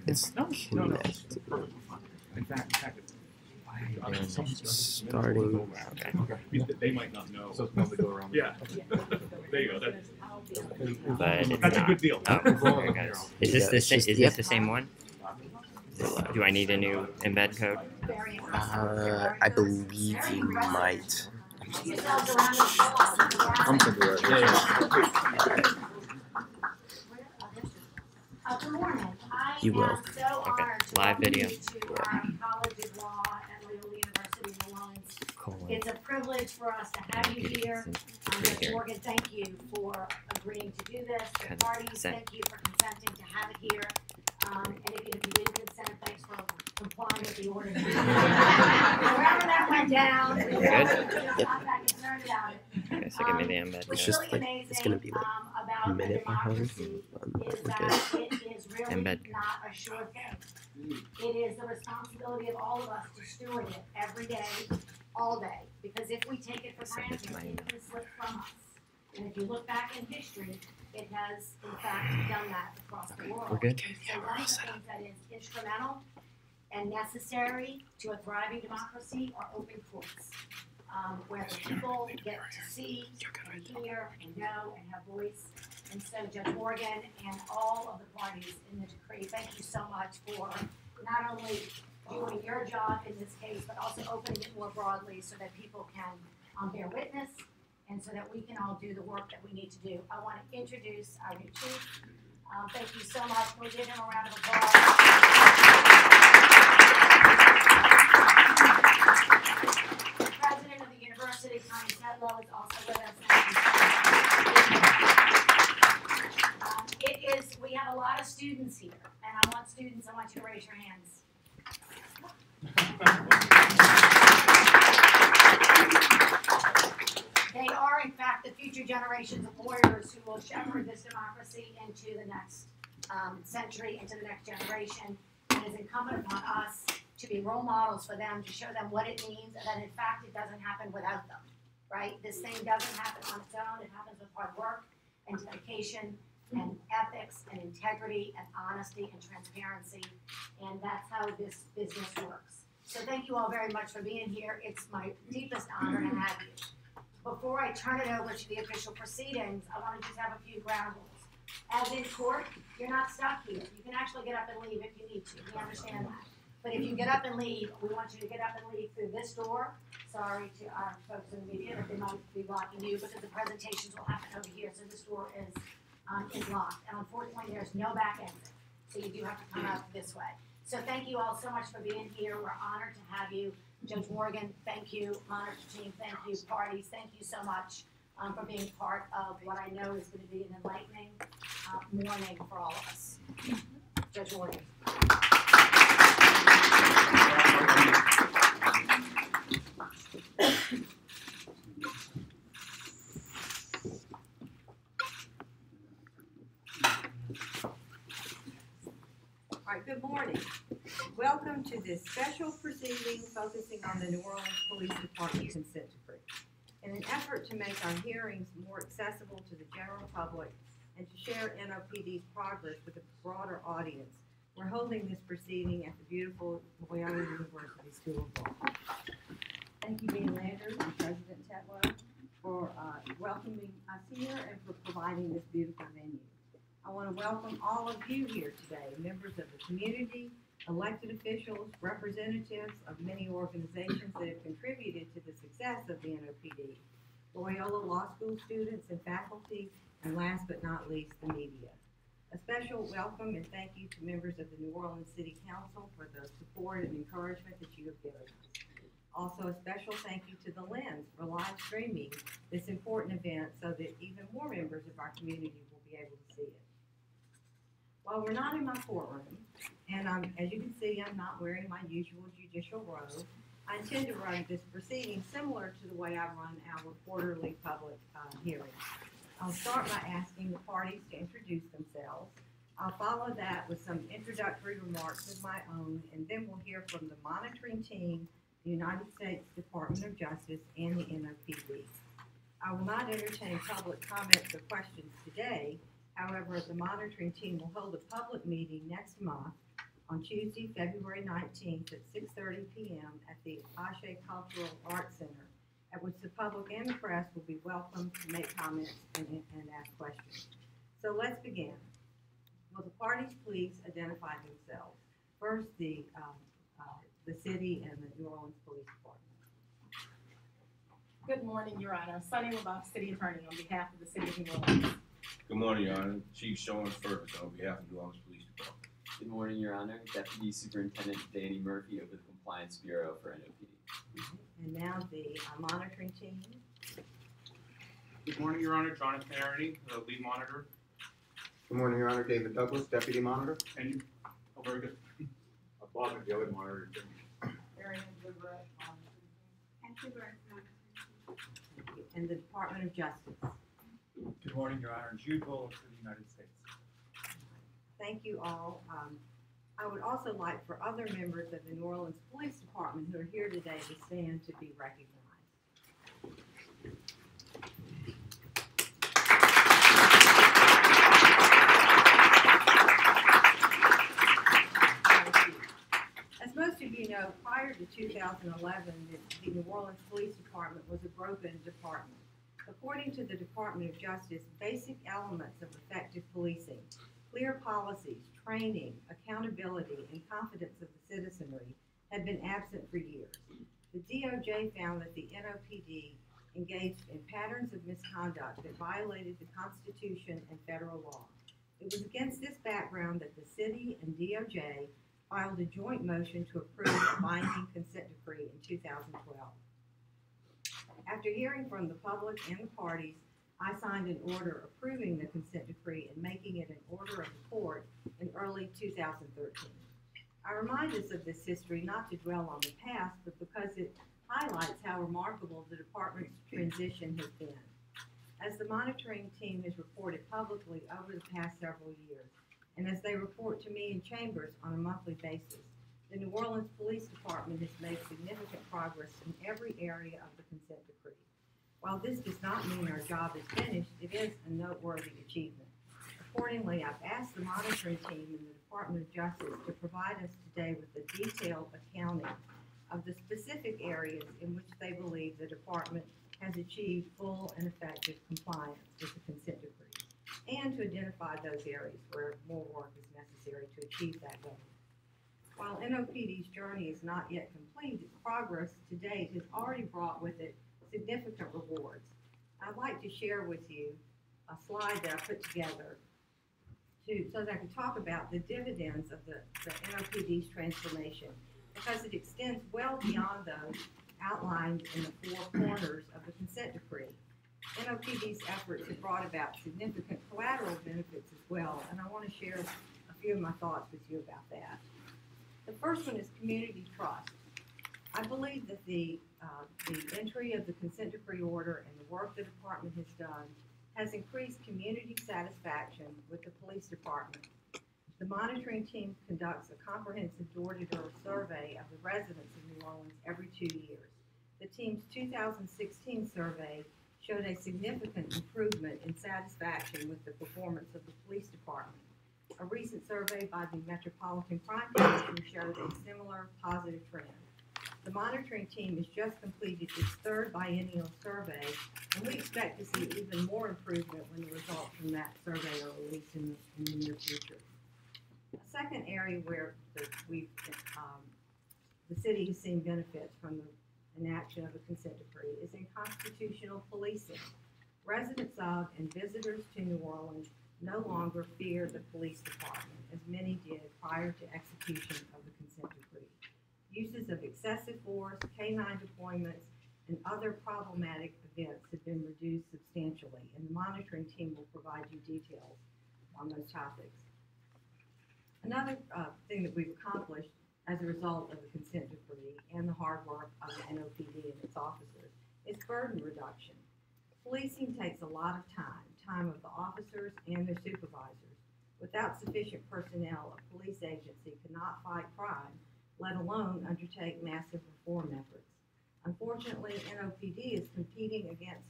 It's connected. And starting. Okay. They might not know. So it's probably go around. Yeah. There you go. But it's That's not. a good deal. Oh, okay, guys. Is this the same? Is this the same one? Do I need a new embed code? I believe you might. I'm thinking Good morning. You will. Okay. Live video. College of Law at Loyola University in Malone. It's a privilege for us to have you here. Ms. Morgan, thank you for agreeing to do this. The parties, thank you for consenting to have it here. And if you didn't consent, thanks for complying with the order. Wherever that went down, Good. I'm not concerned about it. Okay, so give me the embed. It's just like it's gonna be like a minute behind. Is that it is really Embed. not a sure thing. It is the responsibility of all of us to steward it every day, all day. Because if we take it for granted, it can slip from us. And if you look back in history, it has in fact done that across the world. We're good. And so one of the things that is instrumental and necessary to a thriving democracy are open courts. Where the people get to see and hear and know and have voice. And so Judge Morgan and all of the parties in the decree, thank you so much for not only doing your job in this case, but also opening it more broadly so that people can bear witness and so that we can all do the work that we need to do. I want to introduce our new chief. Thank you so much. We'll give him a round of applause. President of the University, Connie Sedlow, is also with us. We have a lot of students here, and I want you to raise your hands. They are, in fact, the future generations of lawyers who will shepherd this democracy into the next century, into the next generation. And it is incumbent upon us to be role models for them, to show them what it means, and that in fact it doesn't happen without them, right? This thing doesn't happen on its own. It happens with hard work and dedication and ethics and integrity and honesty and transparency. And that's how this business works. So thank you all very much for being here. It's my deepest honor to have you. Before I turn it over to the official proceedings, I want to just have a few ground rules. As in court, you're not stuck here. You can actually get up and leave if you need to. We understand that. But if you get up and leave, we want you to get up and leave through this door. Sorry to our folks in the media that they might be blocking you because the presentations will happen over here. So this door is locked. And unfortunately, there's no back exit. So you do have to come out this way. So thank you all so much for being here. We're honored to have you. Judge Morgan, thank you. Monitor team, thank you. Parties, thank you so much for being part of what I know is going to be an enlightening morning for all of us. Judge Morgan. All right, good morning. Welcome to this special proceeding focusing on the New Orleans Police Department consent decree. In an effort to make our hearings more accessible to the general public and to share NOPD's progress with a broader audience, we're holding this proceeding at the beautiful Loyola University School of Law. Thank you, Dean Landers and President Tetlow, for welcoming us here and for providing this beautiful venue. I want to welcome all of you here today, members of the community, elected officials, representatives of many organizations that have contributed to the success of the NOPD, Loyola Law School students and faculty, and last but not least, the media. A special welcome and thank you to members of the New Orleans City Council for the support and encouragement that you have given us. Also, a special thank you to the Lens for live streaming this important event so that even more members of our community will be able to see it. While we're not in my courtroom, and as you can see, I'm not wearing my usual judicial robe, I intend to run this proceeding similar to the way I run our quarterly public hearings. I'll start by asking the parties to introduce themselves. I'll follow that with some introductory remarks of my own, and then we'll hear from the monitoring team, the United States Department of Justice, and the NOPD. I will not entertain public comments or questions today, However, the monitoring team will hold a public meeting next month on Tuesday, February 19th at 6:30 p.m. at the Ashe Cultural Arts Center, at which the public and the press will be welcome to make comments and ask questions. So let's begin. Will the parties please identify themselves? First, the city and the New Orleans Police Department. Good morning, Your Honor. Sunny LaBeouf, City Attorney, on behalf of the City of New Orleans. Good morning, Your Honor. Chief Sean Ferguson on behalf of New Orleans Police Department. Good morning, Your Honor. Deputy Superintendent Danny Murphy over the Compliance Bureau for NOPD. And now the monitoring team. Good morning, Your Honor. Jonathan Aroney, the lead monitor. Good morning, Your Honor. David Douglas, Deputy Monitor. And you? Oh, very good. Bob McGillis, monitor. And the Department of Justice. Good morning, Your Honor. Jude Bull for the United States. Thank you all. I would also like for other members of the New Orleans Police Department who are here today to stand to be recognized. As most of you know, prior to 2011, the New Orleans Police Department was a broken department. According to the Department of Justice, basic elements of effective policing, clear policies, training, accountability, and confidence of the citizenry had been absent for years. The DOJ found that the NOPD engaged in patterns of misconduct that violated the Constitution and federal law. It was against this background that the city and DOJ filed a joint motion to approve a binding consent decree in 2012. After hearing from the public and the parties, I signed an order approving the consent decree and making it an order of the court in early 2013. I remind us of this history not to dwell on the past, but because it highlights how remarkable the department's transition has been. As the monitoring team has reported publicly over the past several years, and as they report to me in chambers on a monthly basis, the New Orleans Police Department has made significant progress in every area of the consent decree. While this does not mean our job is finished, it is a noteworthy achievement. Accordingly, I've asked the monitoring team in the Department of Justice to provide us today with a detailed accounting of the specific areas in which they believe the department has achieved full and effective compliance with the consent decree, and to identify those areas where more work is necessary to achieve that goal. While NOPD's journey is not yet complete, its progress to date has already brought with it significant rewards. I'd like to share with you a slide that I put together so that I can talk about the dividends of the NOPD's transformation, because it extends well beyond those outlined in the four corners of the consent decree. NOPD's efforts have brought about significant collateral benefits as well, and I want to share a few of my thoughts with you about that. The first one is community trust. I believe that the entry of the consent decree order and the work the department has done has increased community satisfaction with the police department. The monitoring team conducts a comprehensive door-to-door survey of the residents of New Orleans every 2 years. The team's 2016 survey showed a significant improvement in satisfaction with the performance of the police department. A recent survey by the Metropolitan Crime Commission showed a similar positive trend. The monitoring team has just completed its third biennial survey, and we expect to see even more improvement when the results from that survey are released in the near future. A second area where the city has seen benefits from the enaction of the consent decree is in constitutional policing. Residents of and visitors to New Orleans no longer fear the police department, as many did prior to execution of the consent decree. Uses of excessive force, canine deployments, and other problematic events have been reduced substantially, and the monitoring team will provide you details on those topics. Another thing that we've accomplished as a result of the consent decree and the hard work of the NOPD and its officers is burden reduction. Policing takes a lot of time of the officers and their supervisors. Without sufficient personnel, a police agency cannot fight crime, let alone undertake massive reform efforts. Unfortunately, NOPD is competing against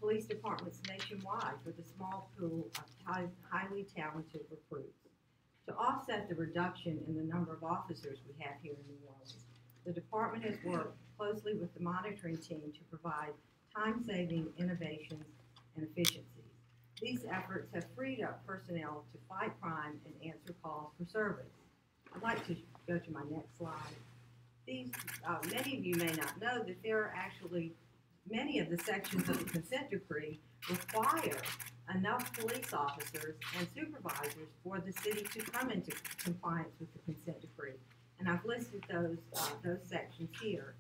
police departments nationwide with a small pool of highly talented recruits. To offset the reduction in the number of officers we have here in New Orleans, the department has worked closely with the monitoring team to provide time-saving innovations and efficiencies. These efforts have freed up personnel to fight crime and answer calls for service. I'd like to go to my next slide. These, many of you may not know that there are actually many of the sections of the consent decree require enough police officers and supervisors for the city to come into compliance with the consent decree. And I've listed those sections here.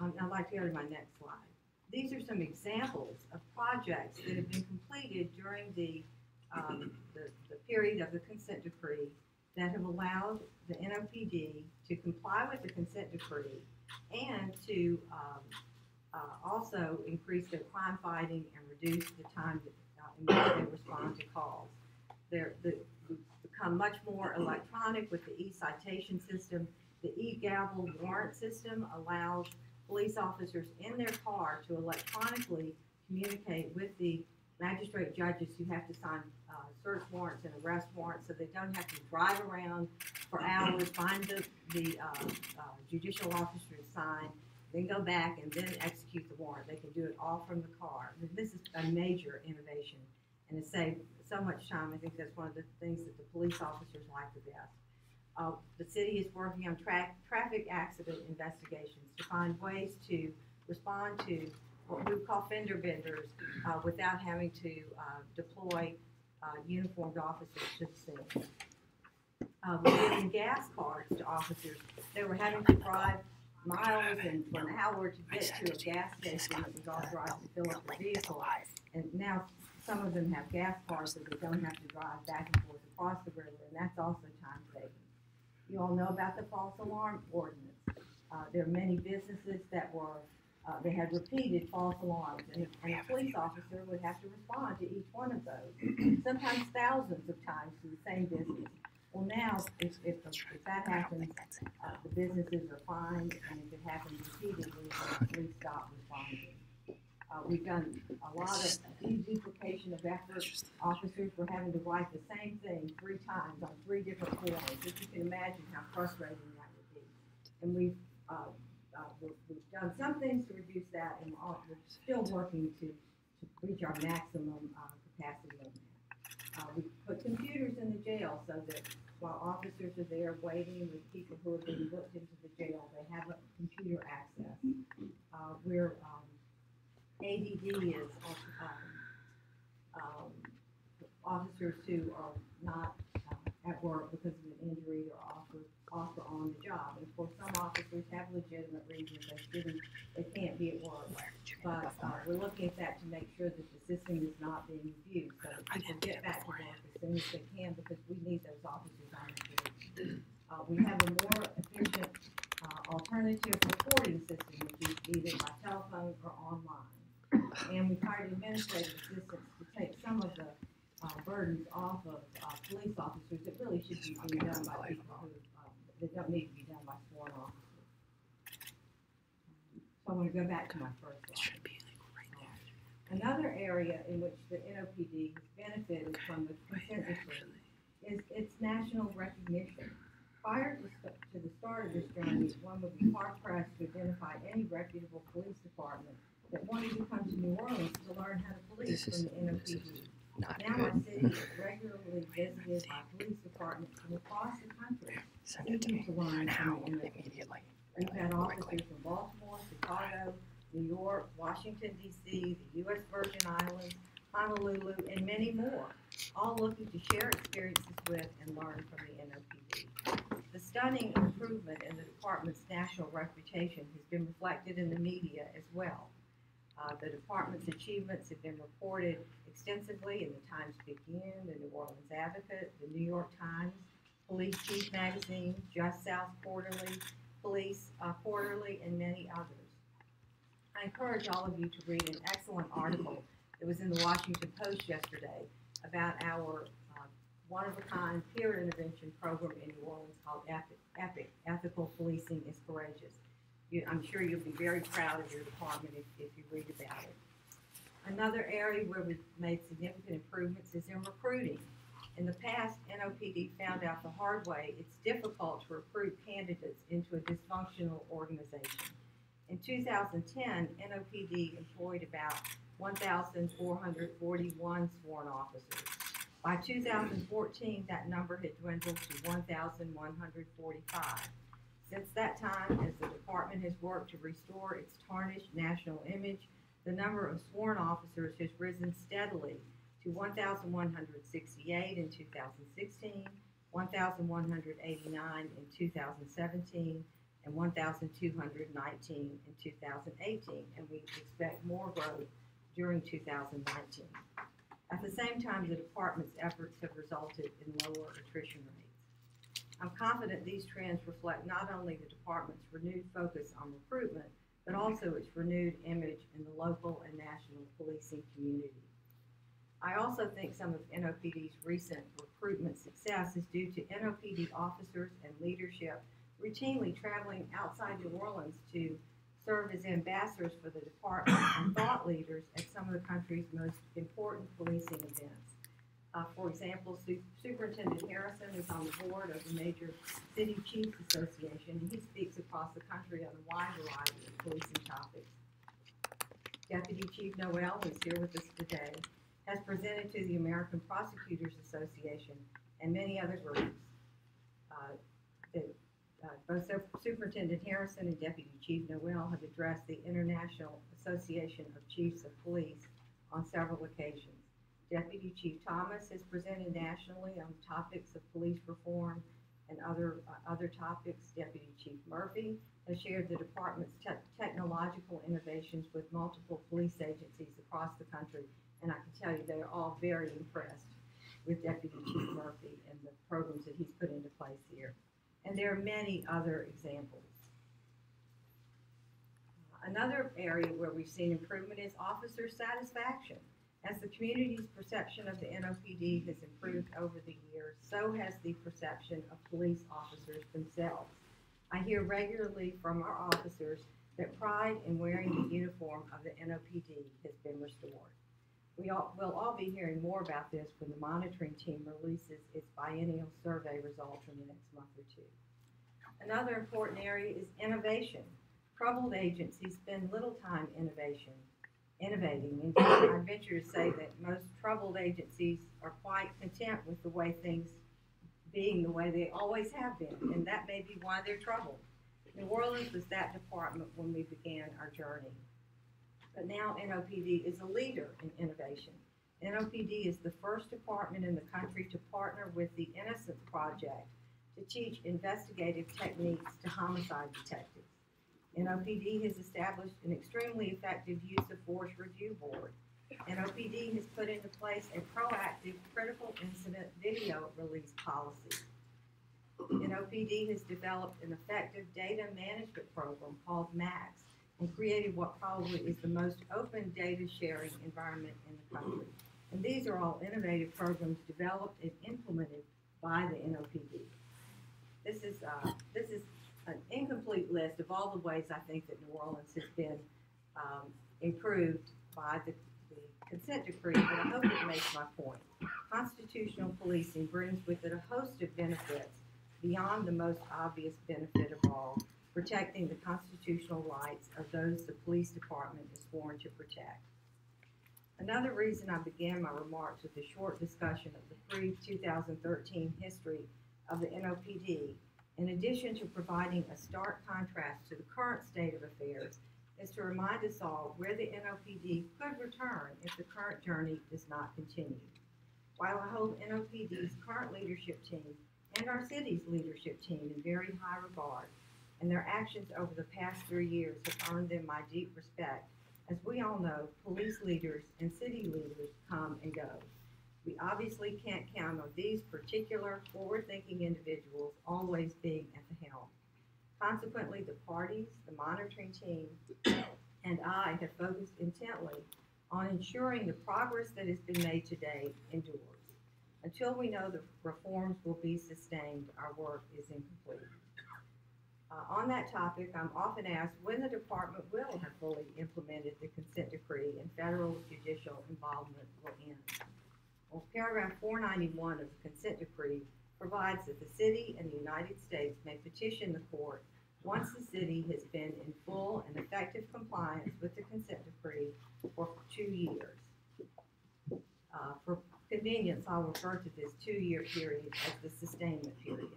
I'd like to go to my next slide. These are some examples of projects that have been completed during the period of the consent decree that have allowed the NOPD to comply with the consent decree and to also increase their crime fighting and reduce the time in which they respond to calls. We've become much more electronic with the e-citation system. The e-gavel warrant system allows police officers in their car to electronically communicate with the magistrate judges who have to sign search warrants and arrest warrants, so they don't have to drive around for hours, find the judicial officer to sign, then go back and then execute the warrant. They can do it all from the car. This is a major innovation, and it saved so much time. I think that's one of the things that the police officers like the best. The city is working on traffic accident investigations to find ways to respond to what we would call fender benders without having to deploy uniformed officers to the scene. We're giving gas cards to officers. They were having to drive miles and for an hour to get to a gas station that was authorized to fill up their vehicle. And now some of them have gas cards so they don't have to drive back and forth across the river, and that's also time saving. You all know about the false alarm ordinance. There are many businesses that were they had repeated false alarms, and a police officer would have to respond to each one of those, sometimes thousands of times to the same business. Well, now, if that happens, the businesses are fined, and if it happens repeatedly, the police stop responding. We've done a lot of deduplication of effort. Officers were having to write the same thing 3 times on 3 different forms. If you can imagine how frustrating that would be. And we've done some things to reduce that, and we're still working to reach our maximum capacity on that. We put computers in the jail so that while officers are there waiting with people who are being looked into the jail, they have a computer access. ADD is officers who are not at work because of an injury or off or on the job. And of course, some officers have legitimate reasons they can't be at work. But we're looking at that to make sure that the system is not being abused, so that people get back to work as soon as they can, because we need those officers on the field. We have a more efficient alternative reporting system, which is either by telephone or online. And we've hired administrative assistants to take some of the burdens off of police officers that really should be being done by people who that don't need to be done by sworn officers. So I want to go back to my first slide. Another area in which the NOPD has benefited from the consent decree is its national recognition. Prior to the start of this journey, one would be hard-pressed to identify any reputable police department that wanted to come to New Orleans to learn how to police from the NOPD. Now our city is regularly visited by police departments from across the country seeking to learn from the NOPD. We've had officers from Baltimore, Chicago, New York, Washington, D.C., the U.S. Virgin Islands, Honolulu, and many more, all looking to share experiences with and learn from the NOPD. The stunning improvement in the department's national reputation has been reflected in the media as well. The department's achievements have been reported extensively in the Times-Picayune, the New Orleans Advocate, the New York Times, Police Chief Magazine, Just South Quarterly, Police Quarterly, and many others. I encourage all of you to read an excellent article that was in the Washington Post yesterday about our one-of-a-kind peer intervention program in New Orleans called EPIC, Ethical Policing is Courageous. I'm sure you'll be very proud of your department if you read about it. Another area where we've made significant improvements is in recruiting. In the past, NOPD found out the hard way it's difficult to recruit candidates into a dysfunctional organization. In 2010, NOPD employed about 1,441 sworn officers. By 2014, that number had dwindled to 1,145. Since that time, as the department has worked to restore its tarnished national image, the number of sworn officers has risen steadily to 1,168 in 2016, 1,189 in 2017, and 1,219 in 2018, and we expect more growth during 2019. At the same time, the department's efforts have resulted in lower attrition rates. I'm confident these trends reflect not only the department's renewed focus on recruitment, but also its renewed image in the local and national policing community. I also think some of NOPD's recent recruitment success is due to NOPD officers and leadership routinely traveling outside New Orleans to serve as ambassadors for the department and thought leaders at some of the country's most important policing events. For example, Superintendent Harrison is on the board of the Major City Chiefs Association, and he speaks across the country on a wide variety of policing topics. Deputy Chief Noel, who's here with us today, has presented to the American Prosecutors Association and many other groups. Both Superintendent Harrison and Deputy Chief Noel have addressed the International Association of Chiefs of Police on several occasions. Deputy Chief Thomas has presented nationally on topics of police reform and other topics. Deputy Chief Murphy has shared the department's technological innovations with multiple police agencies across the country, and I can tell you they are all very impressed with Deputy Chief Murphy and the programs that he's put into place here. And there are many other examples. Another area where we've seen improvement is officer satisfaction. As the community's perception of the NOPD has improved over the years, so has the perception of police officers themselves. I hear regularly from our officers that pride in wearing the uniform of the NOPD has been restored. We'll all be hearing more about this when the monitoring team releases its biennial survey results in the next month or two. Another important area is innovation. Troubled agencies spend little time innovating. Indeed, I venture to say that most troubled agencies are quite content with the way things being the way they always have been, and that may be why they're troubled. New Orleans was that department when we began our journey. But now NOPD is a leader in innovation. NOPD is the first department in the country to partner with the Innocence Project to teach investigative techniques to homicide detectives. NOPD has established an extremely effective use of force review board. NOPD has put into place a proactive critical incident video release policy. NOPD has developed an effective data management program called MAX and created what probably is the most open data sharing environment in the country. And these are all innovative programs developed and implemented by the NOPD. This is an incomplete list of all the ways I think that New Orleans has been improved by the consent decree, but I hope it makes my point. Constitutional policing brings with it a host of benefits beyond the most obvious benefit of all, protecting the constitutional rights of those the police department is sworn to protect. Another reason I began my remarks with a short discussion of the pre-2013 history of the NOPD, in addition to providing a stark contrast to the current state of affairs, is to remind us all where the NOPD could return if the current journey does not continue. While I hold NOPD's current leadership team and our city's leadership team in very high regard, and their actions over the past 3 years have earned them my deep respect, as we all know, police leaders and city leaders come and go. We obviously can't count on these particular forward-thinking individuals always being at the helm. Consequently, the parties, the monitoring team, and I have focused intently on ensuring the progress that has been made today endures. Until we know the reforms will be sustained, our work is incomplete. On that topic, I'm often asked when the department will have fully implemented the consent decree and federal judicial involvement will end. Well, paragraph 491 of the consent decree provides that the city and the United States may petition the court once the city has been in full and effective compliance with the consent decree for 2 years. For convenience, I'll refer to this 2-year period as the sustainment period.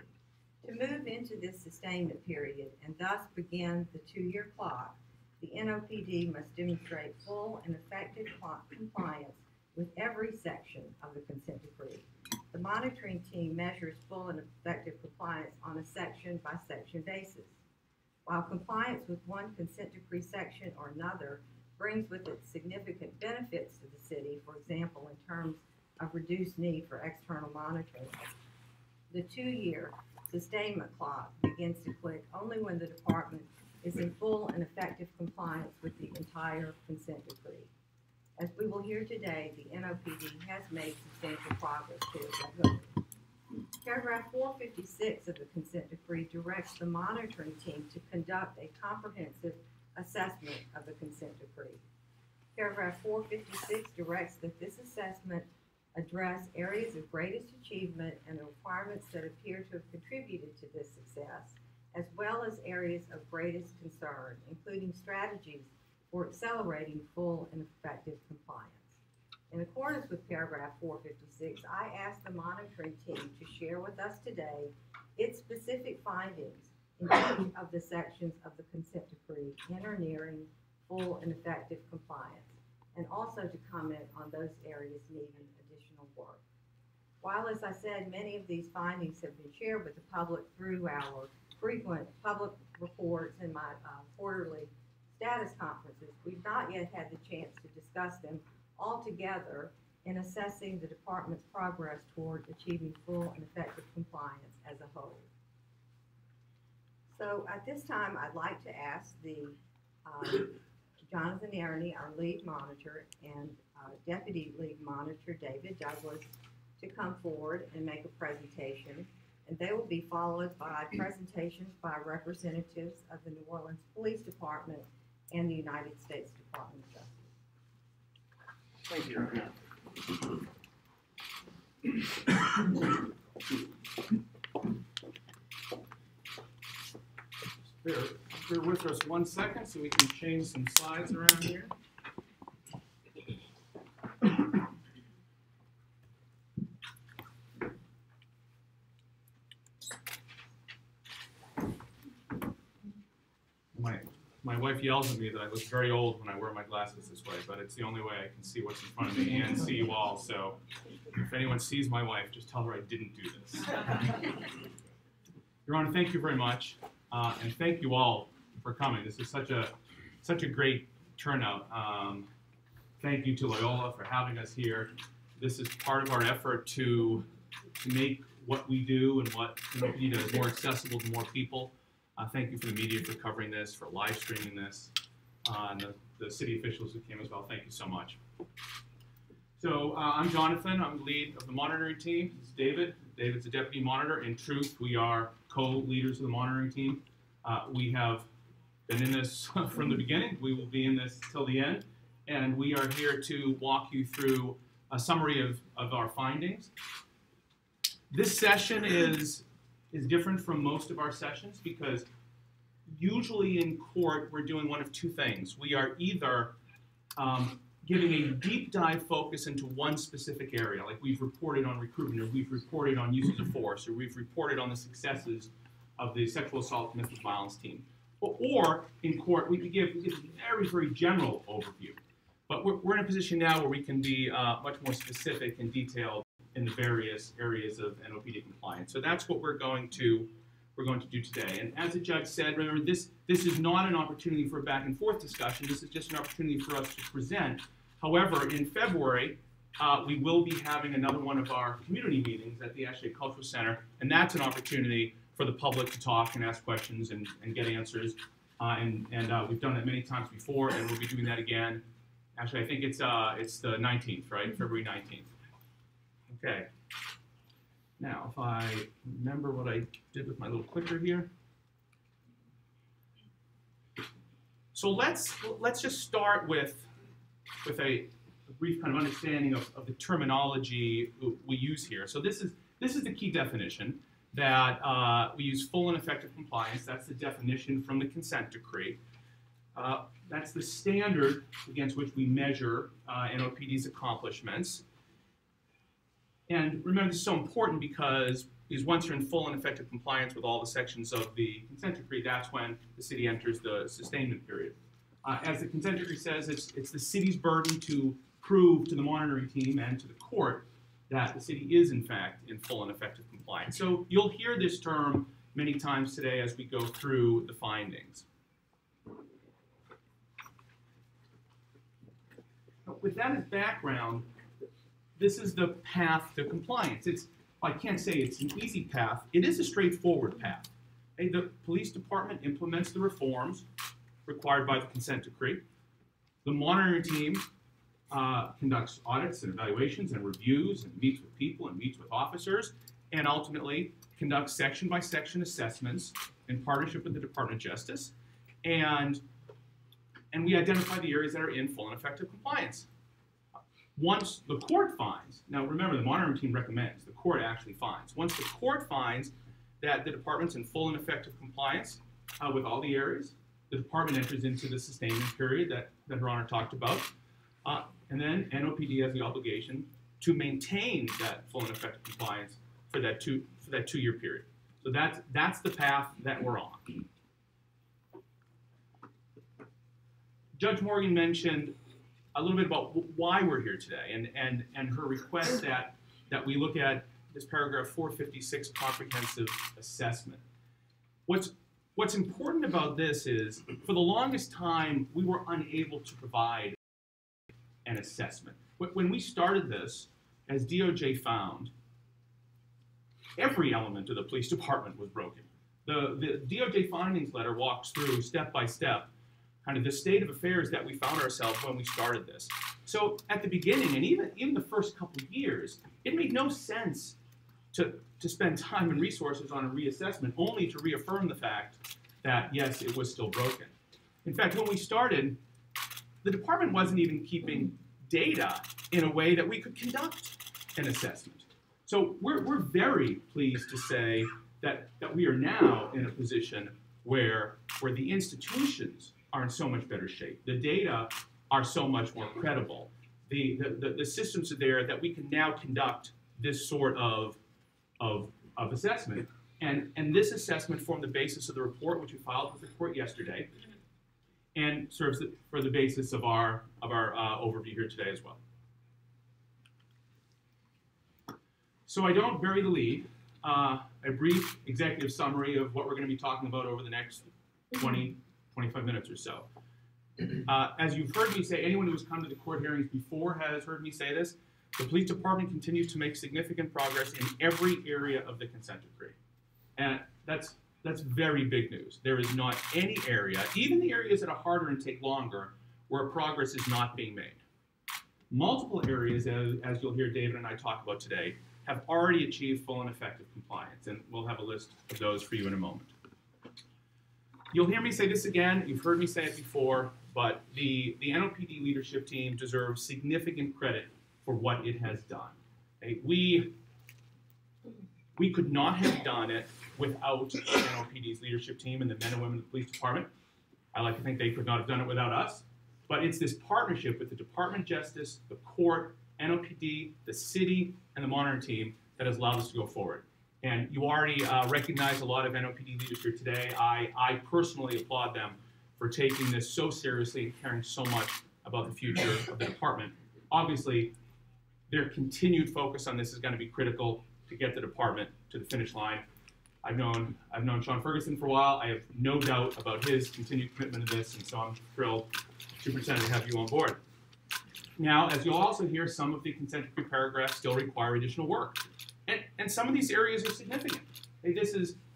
To move into this sustainment period and thus begin the 2-year clock, the NOPD must demonstrate full and effective compliance with every section of the consent decree. The monitoring team measures full and effective compliance on a section-by-section basis. While compliance with one consent decree section or another brings with it significant benefits to the city, for example, in terms of reduced need for external monitoring, the 2-year sustainment clock begins to click only when the department is in full and effective compliance with the entire consent decree. As we will hear today, the NOPD has made substantial progress towards that goal. Paragraph 456 of the consent decree directs the monitoring team to conduct a comprehensive assessment of the consent decree. Paragraph 456 directs that this assessment address areas of greatest achievement and the requirements that appear to have contributed to this success, as well as areas of greatest concern, including strategies for accelerating full and effective compliance. In accordance with paragraph 456, I ask the monitoring team to share with us today its specific findings in each of the sections of the consent decree in or nearing full and effective compliance, and also to comment on those areas needing additional work. While, as I said, many of these findings have been shared with the public through our frequent public reports and my quarterly status conferences, we've not yet had the chance to discuss them all together in assessing the department's progress toward achieving full and effective compliance as a whole. So at this time, I'd like to ask the Jonathan Aroney, our lead monitor, and deputy lead monitor, David Douglas, to come forward and make a presentation. And they will be followed by presentations by representatives of the New Orleans Police Department and the United States Department of Justice. Thank you, Your Honor. Bear with us 1 second so we can change some slides around here. My wife yells at me that I look very old when I wear my glasses this way, but it's the only way I can see what's in front of me and see you all. So if anyone sees my wife, just tell her I didn't do this. Your Honor, thank you very much, and thank you all for coming. This is such a great turnout. Thank you to Loyola for having us here. This is part of our effort to make what we do and what we do more accessible to more people. Thank you for the media for covering this, for live streaming this, and the city officials who came as well. Thank you so much. So I'm Jonathan. I'm the lead of the monitoring team. This is David. David's a deputy monitor. In truth, we are co-leaders of the monitoring team. We have been in this from the beginning. We will be in this till the end. And we are here to walk you through a summary of our findings. This session is different from most of our sessions because usually in court we're doing one of two things. We are either giving a deep dive focus into one specific area, like we've reported on recruitment, or we've reported on uses of force, or we've reported on the successes of the sexual assault and domestic violence team. Or in court we give a very, very general overview. But we're in a position now where we can be much more specific and detailed in the various areas of NOPD compliance. So that's what we're going to do today. And as the judge said, remember, this is not an opportunity for a back and forth discussion. This is just an opportunity for us to present. However, in February, we will be having another one of our community meetings at the Ashgate Cultural Center, and that's an opportunity for the public to talk and ask questions and get answers. And we've done that many times before, and we'll be doing that again. Actually, I think it's the 19th, right? February 19th. Okay. Now, if I remember what I did with my little clicker here. So let's just start with a brief kind of understanding of the terminology we use here. So this is the key definition that we use: full and effective compliance. That's the definition from the consent decree. That's the standard against which we measure NOPD's accomplishments. And remember, this is so important because once you're in full and effective compliance with all the sections of the consent decree, that's when the city enters the sustainment period. As the consent decree says, it's the city's burden to prove to the monitoring team and to the court that the city is, in fact, in full and effective compliance. So you'll hear this term many times today as we go through the findings. With that as background, this is the path to compliance. I can't say it's an easy path. It is a straightforward path. The police department implements the reforms required by the consent decree. The monitoring team conducts audits and evaluations and reviews and meets with people and meets with officers, and ultimately conducts section-by-section assessments in partnership with the Department of Justice. And we identify the areas that are in full and effective compliance. Once the court finds, now remember, the monitoring team recommends, the court actually finds. Once the court finds that the department's in full and effective compliance with all the areas, the department enters into the sustainment period that Her Honor talked about. And then NOPD has the obligation to maintain that full and effective compliance for that two-year period. So that's the path that we're on. Judge Morgan mentioned a little bit about why we're here today, and her request that we look at this paragraph 456 comprehensive assessment. What's important about this is, for the longest time, we were unable to provide an assessment. When we started this, as DOJ found, every element of the police department was broken. The DOJ findings letter walks through step by step kind of the state of affairs that we found ourselves when we started this. So at the beginning, and even the first couple of years, it made no sense to spend time and resources on a reassessment, only to reaffirm the fact that, yes, it was still broken. In fact, when we started, the department wasn't even keeping data in a way that we could conduct an assessment. So we're very pleased to say that we are now in a position where the institutions are in so much better shape. The data are so much more credible. The systems are there that we can now conduct this sort of assessment. And this assessment formed the basis of the report, which we filed with the court yesterday, and serves for the basis of our overview here today as well. So I don't bury the lead. A brief executive summary of what we're going to be talking about over the next 25 minutes or so. As you've heard me say, anyone who has come to the court hearings before has heard me say this, the police department continues to make significant progress in every area of the consent decree. And that's very big news. There is not any area, even the areas that are harder and take longer, where progress is not being made. Multiple areas, as you'll hear David and I talk about today, have already achieved full and effective compliance, and we'll have a list of those for you in a moment. You'll hear me say this again, you've heard me say it before, but the NOPD leadership team deserves significant credit for what it has done. Okay? We could not have done it without NOPD's leadership team and the men and women of the police department. I like to think they could not have done it without us, but it's this partnership with the Department of Justice, the court, NOPD, the city, and the monitoring team that has allowed us to go forward. And you already recognize a lot of NOPD leaders here today. I personally applaud them for taking this so seriously and caring so much about the future of the department. Obviously, their continued focus on this is going to be critical to get the department to the finish line. I've known Sean Ferguson for a while. I have no doubt about his continued commitment to this, and so I'm thrilled, Superintendent, to have you on board. Now, as you'll also hear, some of the consent decree paragraphs still require additional work. And some of these areas are significant.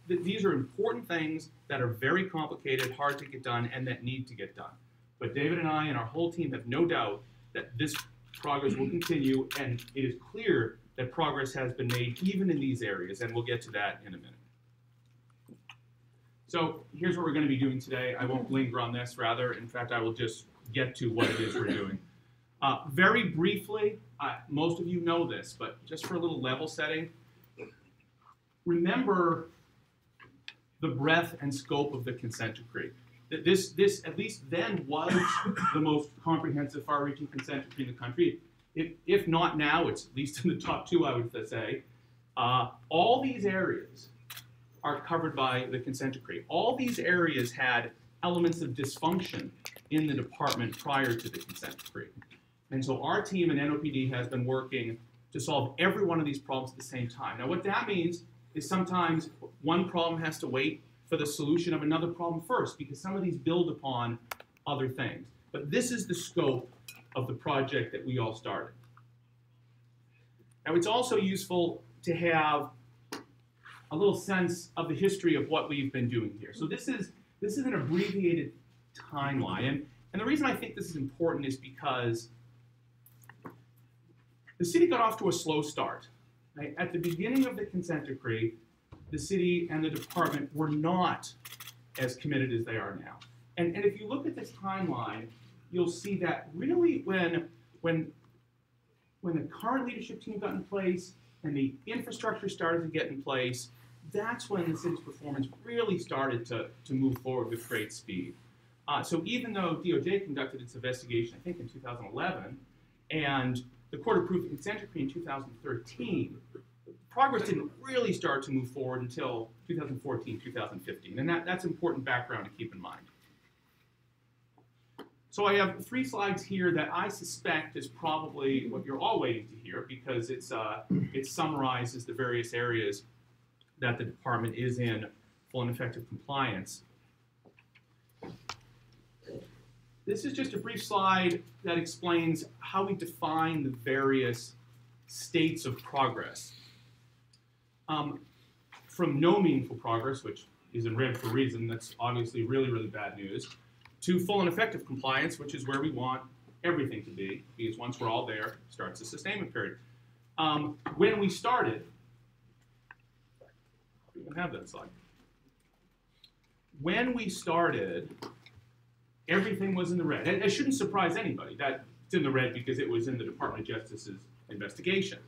These are important things that are very complicated, hard to get done, and that need to get done. But David and I and our whole team have no doubt that this progress will continue, and it is clear that progress has been made even in these areas, and we'll get to that in a minute. So here's what we're going to be doing today. I won't linger on this. Rather, in fact, I will just get to what it is we're doing. Very briefly, most of you know this, but just for a little level setting, remember the breadth and scope of the consent decree. This at least then was the most comprehensive, far-reaching consent decree in the country. If not now, it's at least in the top two, I would say. All these areas are covered by the consent decree. All these areas had elements of dysfunction in the department prior to the consent decree. And so our team in NOPD has been working to solve every one of these problems at the same time. Now what that means is sometimes one problem has to wait for the solution of another problem first, because some of these build upon other things. But this is the scope of the project that we all started. Now it's also useful to have a little sense of the history of what we've been doing here. So this is an abbreviated timeline, and the reason I think this is important is because the city got off to a slow start. Right? At the beginning of the consent decree, the city and the department were not as committed as they are now. And if you look at this timeline, you'll see that really when the current leadership team got in place and the infrastructure started to get in place, that's when the city's performance really started to move forward with great speed. So even though DOJ conducted its investigation, I think in 2011, and the court approved the consent decree in 2013, progress didn't really start to move forward until 2014, 2015. And that's important background to keep in mind. So I have 3 slides here that I suspect is probably what you're all waiting to hear, because it summarizes the various areas that the department is in full and effective compliance. This is just a brief slide that explains how we define the various states of progress. From no meaningful progress, which is in red for a reason, that's obviously really, really bad news, to full and effective compliance, which is where we want everything to be, because once we're all there, starts the sustainment period. When we started, we can have that slide. When we started, everything was in the red. It shouldn't surprise anybody that it's in the red because it was in the Department of Justice's investigation.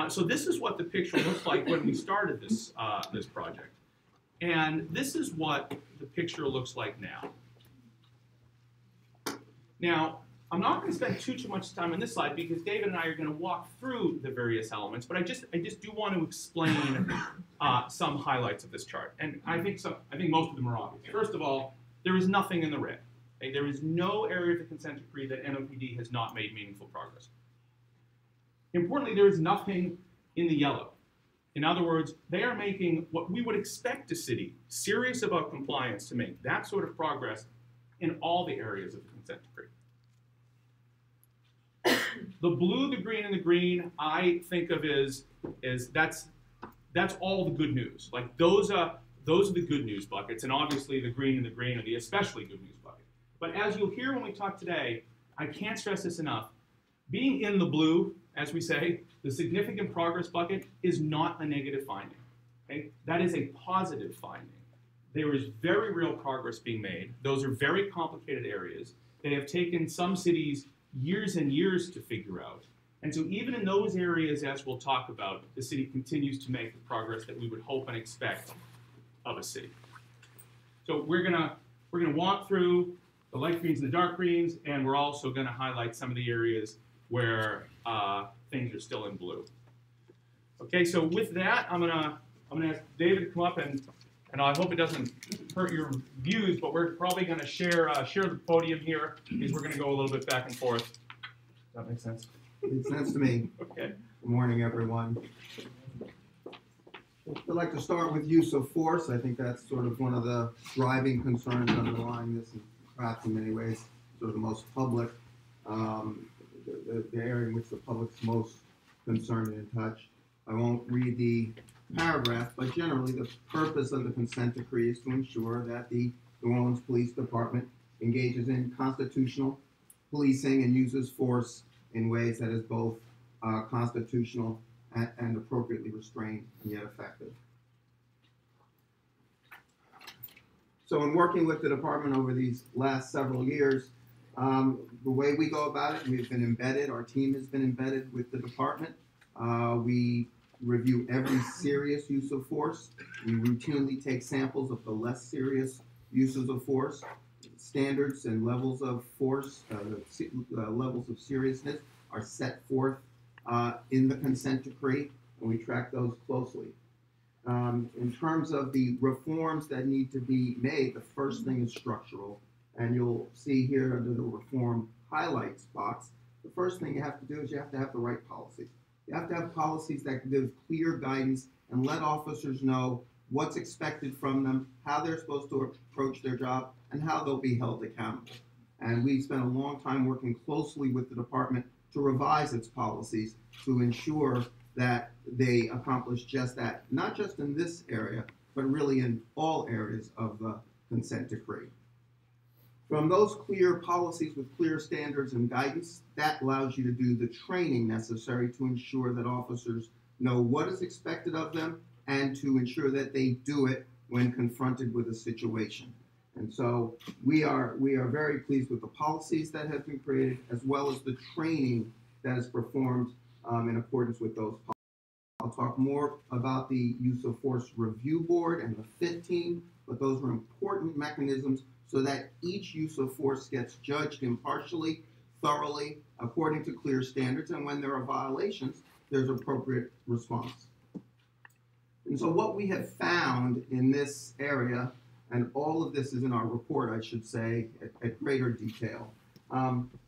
So this is what the picture looked like when we started this, this project. And this is what the picture looks like now. Now, I'm not going to spend too much time on this slide because David and I are going to walk through the various elements, but I just do want to explain some highlights of this chart. And I think most of them are obvious. First of all, there is nothing in the red. Okay? There is no area of the consent decree that NOPD has not made meaningful progress. Importantly, there is nothing in the yellow. In other words, they are making what we would expect a city serious about compliance to make that sort of progress in all the areas of the consent decree. The blue, the green, and the green, I think of as that's all the good news. Like those are the good news buckets, and obviously the green and the green are the especially good news bucket. But as you'll hear when we talk today, I can't stress this enough. Being in the blue, as we say, the significant progress bucket is not a negative finding. Okay? That is a positive finding. There is very real progress being made. Those are very complicated areas. They have taken some cities years and years to figure out. And so even in those areas, as we'll talk about, the city continues to make the progress that we would hope and expect of a city. So we're gonna walk through the light greens and the dark greens, and we're also gonna highlight some of the areas where things are still in blue. Okay, so with that, I'm gonna ask David to come up, and I hope it doesn't hurt your views, but we're probably gonna share the podium here, because we're gonna go a little bit back and forth. Does that make sense? Makes sense to me. Okay. Good morning, everyone. I'd like to start with use of force. I think that's sort of one of the driving concerns underlying this, and perhaps in many ways, sort of the most public, the area in which the public's most concerned and in touch. I won't read the paragraph, but generally the purpose of the consent decree is to ensure that the New Orleans Police Department engages in constitutional policing and uses force in ways that is both constitutional and appropriately restrained and yet effective. So in working with the department over these last several years, the way we go about it, we've been embedded, our team has been embedded with the department. We review every serious use of force. We routinely take samples of the less serious uses of force. Standards and levels of force, levels of seriousness are set forth in the consent decree, and we track those closely. In terms of the reforms that need to be made, the first thing is structural, and you'll see here under the reform highlights box, the first thing you have to do is you have to have the right policies. You have to have policies that give clear guidance and let officers know what's expected from them, how they're supposed to approach their job, and how they'll be held accountable. And we spent a long time working closely with the department to revise its policies to ensure that they accomplish just that, not just in this area, but really in all areas of the consent decree. From those clear policies with clear standards and guidance, that allows you to do the training necessary to ensure that officers know what is expected of them and to ensure that they do it when confronted with a situation. And so we are very pleased with the policies that have been created, as well as the training that is performed in accordance with those policies. I'll talk more about the use of force review board and the FIT team, but those are important mechanisms so that each use of force gets judged impartially, thoroughly, according to clear standards, and when there are violations, there's appropriate response. And so what we have found in this area, and all of this is in our report, I should say, at greater detail.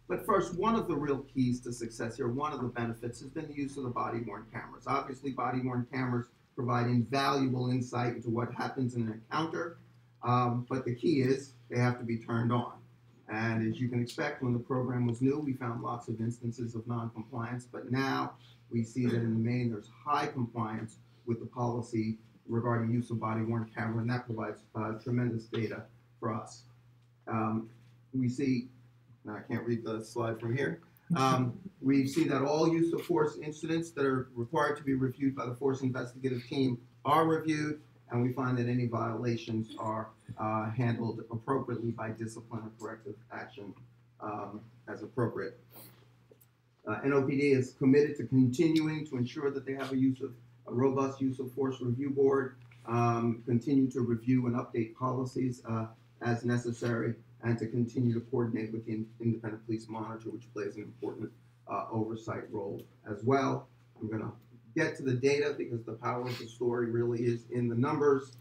But first, one of the real keys to success here, one of the benefits, has been the use of the body-worn cameras. Obviously, body-worn cameras provide invaluable insight into what happens in an encounter, but the key is they have to be turned on. And as you can expect, when the program was new, we found lots of instances of non-compliance, but now we see that in the main there's high compliance with the policy regarding use of body-worn camera, and that provides tremendous data for us. We see, I can't read the slide from here. We see that all use of force incidents that are required to be reviewed by the force investigative team are reviewed, and we find that any violations are handled appropriately by discipline or corrective action as appropriate. NOPD is committed to continuing to ensure that they have a robust use of force review board, continue to review and update policies as necessary, and to continue to coordinate with the Independent Police Monitor, which plays an important oversight role as well. I'm going to get to the data because the power of the story really is in the numbers.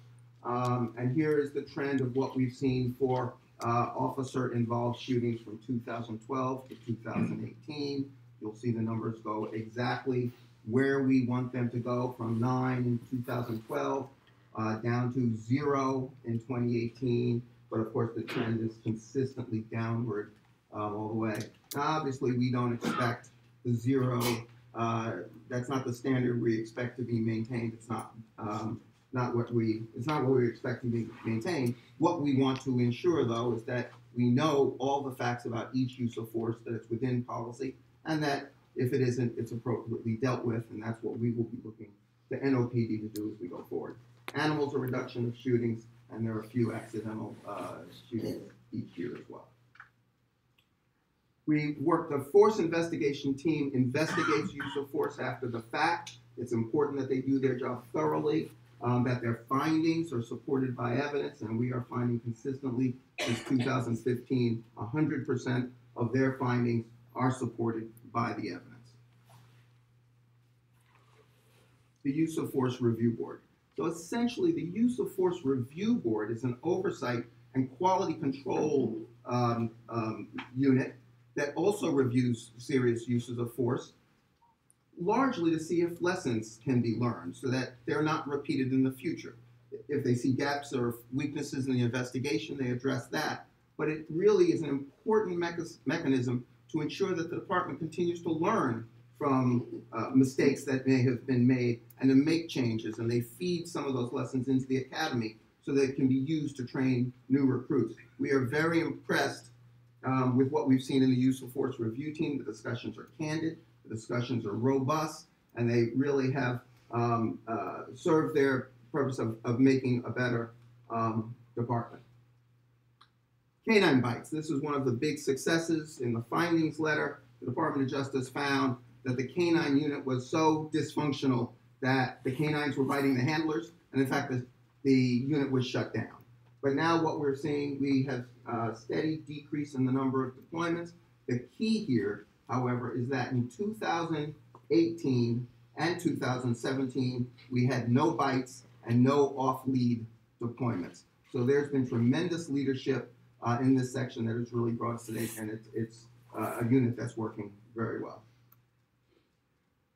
And here is the trend of what we've seen for officer-involved shootings from 2012 to 2018. You'll see the numbers go exactly where we want them to go, from 9 in 2012 down to 0 in 2018. But of course, the trend is consistently downward all the way. Now, obviously, we don't expect the 0. That's not the standard we expect to be maintained. It's not what we expect to be maintained. What we want to ensure, though, is that we know all the facts about each use of force, that it's within policy, and that if it isn't, it's appropriately dealt with, and that's what we will be looking to NOPD to do as we go forward. Animals, a reduction of shootings, and there are a few accidental shootings each year as well. The force investigation team investigates use of force after the fact. It's important that they do their job thoroughly, that their findings are supported by evidence, and we are finding consistently since 2015, 100% of their findings are supported by the evidence. The use of force review board. So essentially, the use of force review board is an oversight and quality control unit that also reviews serious uses of force, largely to see if lessons can be learned so that they're not repeated in the future. If they see gaps or weaknesses in the investigation, they address that. But it really is an important mechanism to ensure that the department continues to learn from mistakes that may have been made and to make changes, and they feed some of those lessons into the academy so that it can be used to train new recruits. We are very impressed with what we've seen in the use of force review team. The discussions are candid, the discussions are robust, and they really have served their purpose of making a better department. Canine bites. This is one of the big successes in the findings letter. The Department of Justice found that the canine unit was so dysfunctional that the canines were biting the handlers, and in fact, the unit was shut down. But now what we're seeing, we have a steady decrease in the number of deployments. The key here, however, is that in 2018 and 2017, we had no bites and no off-lead deployments. So there's been tremendous leadership in this section that has really brought us today, and it's a unit that's working very well.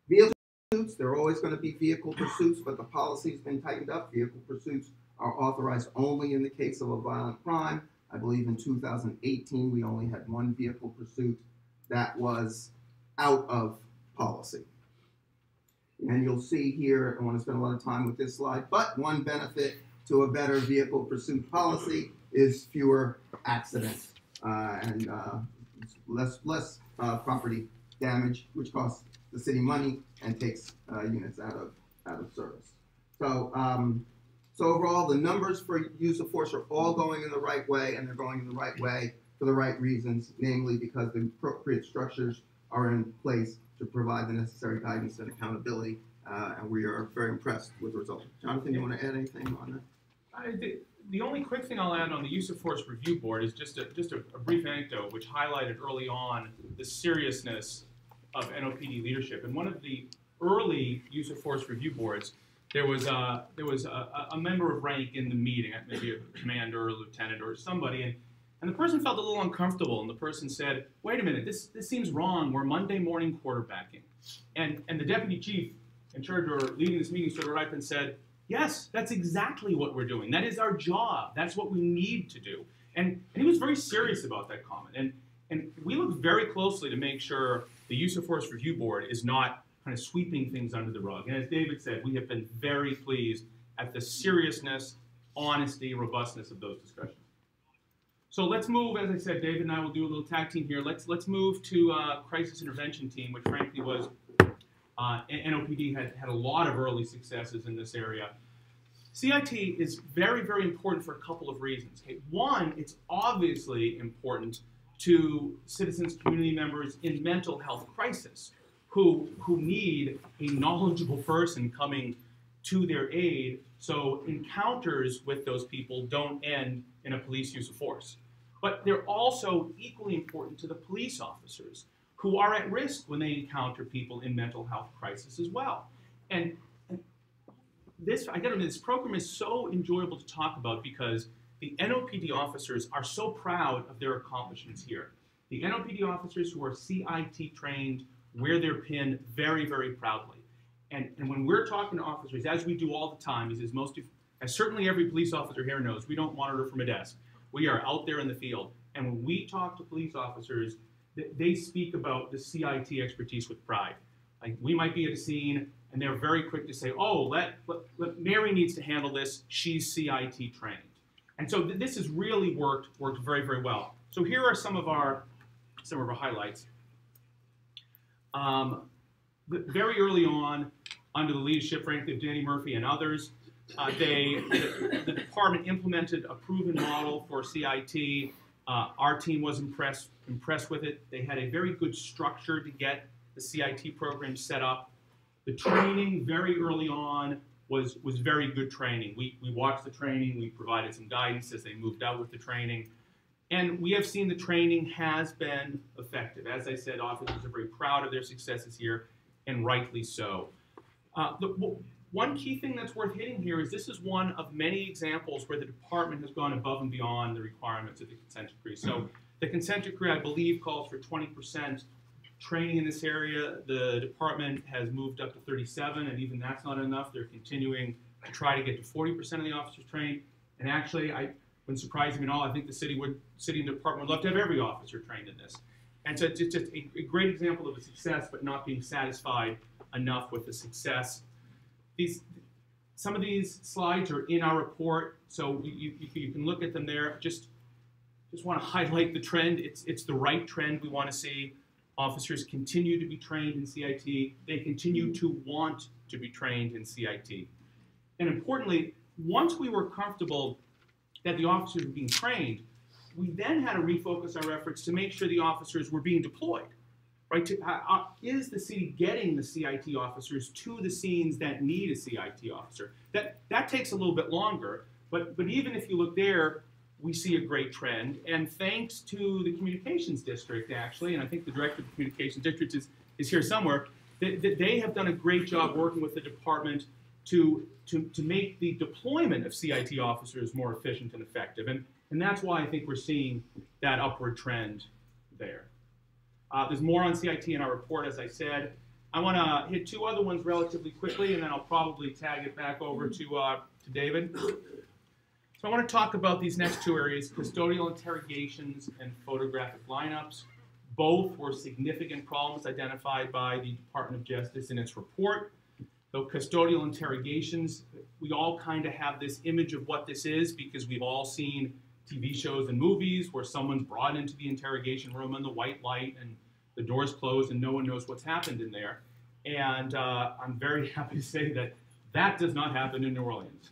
Vehicle pursuits, there are always going to be vehicle pursuits, but the policy's been tightened up. Vehicle pursuits are authorized only in the case of a violent crime. I believe in 2018, we only had one vehicle pursuit that was out of policy. And you'll see here, I don't want to spend a lot of time with this slide, but one benefit to a better vehicle pursuit policy is fewer accidents and less property damage, which costs the city money and takes units out of service. So, so overall, the numbers for use of force are all going in the right way, and they're going in the right way for the right reasons, namely because the appropriate structures are in place to provide the necessary guidance and accountability, and we are very impressed with the results. Jonathan, you want to add anything on that? The only quick thing I'll add on the Use of Force Review Board is just a brief anecdote which highlighted early on the seriousness of NOPD leadership. And one of the early Use of Force Review Boards, there was a member of rank in the meeting, maybe a commander or a lieutenant or somebody, and the person felt a little uncomfortable, and the person said, wait a minute, this seems wrong. We're Monday morning quarterbacking. And the deputy chief in charge or leading this meeting stood right up and said, yes, that's exactly what we're doing. That is our job. That's what we need to do. And he was very serious about that comment. And we looked very closely to make sure the Use of Force Review Board is not kind of sweeping things under the rug. And as David said, we have been very pleased at the seriousness, honesty, robustness of those discussions. So let's move, as I said, David and I will do a little tag team here. Let's move to Crisis Intervention Team, which frankly was, NOPD had a lot of early successes in this area. CIT is very, very important for a couple of reasons. Okay, one, it's obviously important to citizens, community members in mental health crisis who need a knowledgeable person coming to their aid so encounters with those people don't end in a police use of force. But they're also equally important to the police officers who are at risk when they encounter people in mental health crisis as well. And this, I gotta admit, this program is so enjoyable to talk about because the NOPD officers are so proud of their accomplishments here. The NOPD officers who are CIT trained wear their pin very, very proudly. And when we're talking to officers, as we do all the time, as certainly every police officer here knows, we don't monitor from a desk. We are out there in the field. And when we talk to police officers, they speak about the CIT expertise with pride. Like, we might be at a scene, and they're very quick to say, oh, let Mary needs to handle this. She's CIT trained. And so this has really worked very, very well. So here are some of our highlights. Very early on, under the leadership, frankly, of Danny Murphy and others, the department implemented a proven model for CIT. Our team was impressed with it. They had a very good structure to get the CIT program set up. The training very early on was very good training. We watched the training. We provided some guidance as they moved out with the training. And we have seen the training has been effective. As I said, officers are very proud of their successes here, and rightly so. One key thing that's worth hitting here is this is one of many examples where the department has gone above and beyond the requirements of the consent decree. So the consent decree, I believe, calls for 20% training in this area. The department has moved up to 37, and even that's not enough. They're continuing to try to get to 40% of the officers trained. And actually, wouldn't surprise me at all. I think the city and the department would love to have every officer trained in this. And so it's just a great example of a success, but not being satisfied enough with the success. Some of these slides are in our report, so you can look at them there. Just want to highlight the trend. It's the right trend we want to see. Officers continue to be trained in CIT. They continue to want to be trained in CIT. And importantly, once we were comfortable that the officers were being trained, we then had to refocus our efforts to make sure the officers were being deployed, right? Is the city getting the CIT officers to the scenes that need a CIT officer? That takes a little bit longer, but even if you look there, we see a great trend. And thanks to the communications district, actually, and I think the director of the communications district is here somewhere, they have done a great job working with the department to make the deployment of CIT officers more efficient and effective. And that's why I think we're seeing that upward trend there. There's more on CIT in our report, as I said. I want to hit two other ones relatively quickly, and then I'll probably tag it back over to David. So I want to talk about these next two areas, custodial interrogations and photographic lineups. Both were significant problems identified by the Department of Justice in its report. So custodial interrogations, we all kind of have this image of what this is because we've all seen TV shows and movies where someone's brought into the interrogation room and the white light and the door's closed and no one knows what's happened in there. And I'm very happy to say that that does not happen in New Orleans.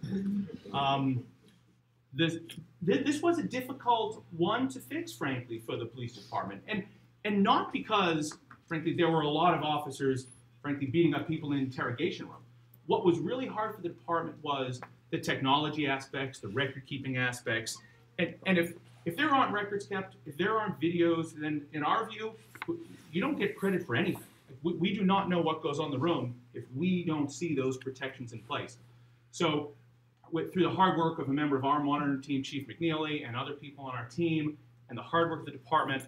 This was a difficult one to fix, frankly, for the police department. And not because, frankly, there were a lot of officers, frankly, beating up people in the interrogation room. What was really hard for the department was the technology aspects, the record-keeping aspects. And if there aren't records kept, if there aren't videos, then in our view, you don't get credit for anything. We do not know what goes on in the room if we don't see those protections in place. So through the hard work of a member of our monitoring team, Chief McNeely, and other people on our team, and the hard work of the department,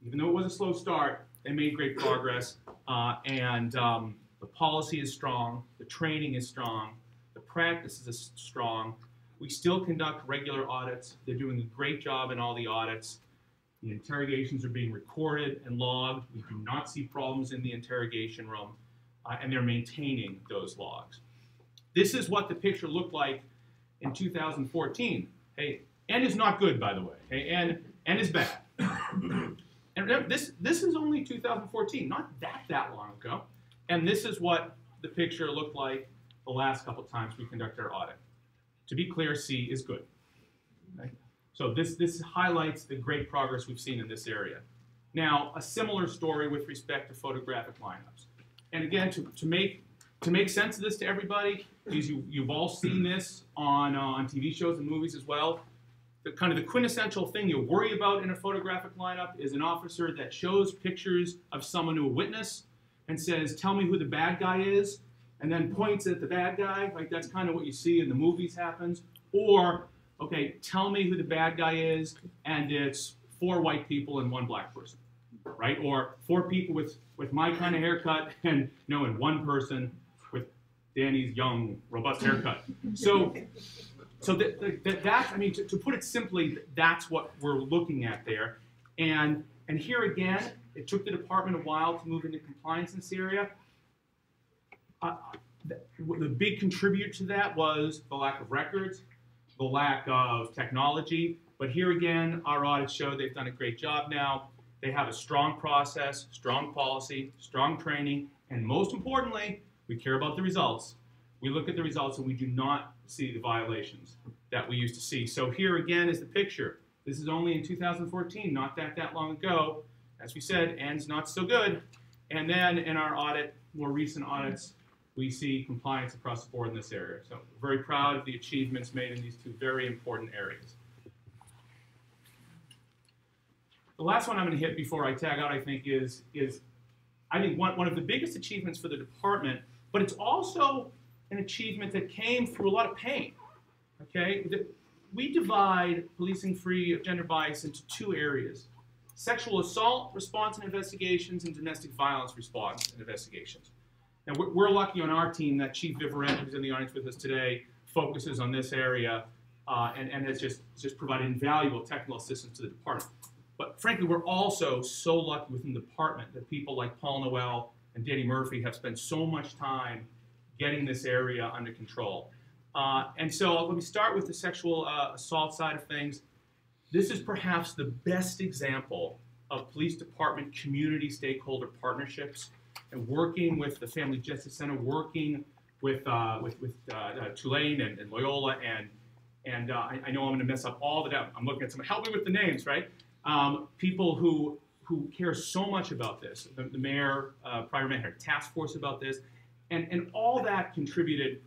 even though it was a slow start, they made great progress. The policy is strong, the training is strong, the practice is strong. We still conduct regular audits. They're doing a great job in all the audits. The interrogations are being recorded and logged. We do not see problems in the interrogation room, and they're maintaining those logs. This is what the picture looked like in 2014. Hey, N is not good, by the way. Hey, N is bad. And remember, this is only 2014, not that long ago. And this is what the picture looked like the last couple times we conducted our audit. To be clear, C is good. Okay? So this highlights the great progress we've seen in this area. Now, a similar story with respect to photographic lineups. And again, to make sense of this to everybody, because you've all seen this on TV shows and movies as well, the quintessential thing you worry about in a photographic lineup is an officer that shows pictures of someone to a witness and says, tell me who the bad guy is, and then points at the bad guy. Right? That's kind of what you see in the movies happens. Or, okay, tell me who the bad guy is, and it's 4 white people and 1 black person, right? Or 4 people with my kind of haircut and and 1 person with Danny's young, robust haircut. So that's, I mean, to put it simply, that's what we're looking at there. And here again, it took the department a while to move into compliance in this area. The big contributor to that was the lack of records, the lack of technology. But here again, our audits show they've done a great job now. They have a strong process, strong policy, strong training, and most importantly, we care about the results. We look at the results and we do not see the violations that we used to see. So here again is the picture. This is only in 2014, not that long ago. As we said, N's not so good. And then in our audit, more recent audits, we see compliance across the board in this area. So we're very proud of the achievements made in these 2 very important areas. The last one I'm going to hit before I tag out, I think, is I think one of the biggest achievements for the department, but it's also an achievement that came through a lot of pain. Okay, we divide policing free of gender bias into 2 areas: sexual assault response and investigations, and domestic violence response and investigations. Now, we're lucky on our team that Chief Viverent, who's in the audience with us today, focuses on this area and has just provided invaluable technical assistance to the department. But frankly, we're also so lucky within the department that people like Paul Noel and Danny Murphy have spent so much time getting this area under control. And so let me start with the sexual assault side of things. This is perhaps the best example of police department community stakeholder partnerships and working with the Family Justice Center, working with Tulane and Loyola and I know I'm going to mess up all the down. I'm looking at some. Help me with the names, right? People who care so much about this. The mayor, prior mayor, had a task force about this, and all that contributed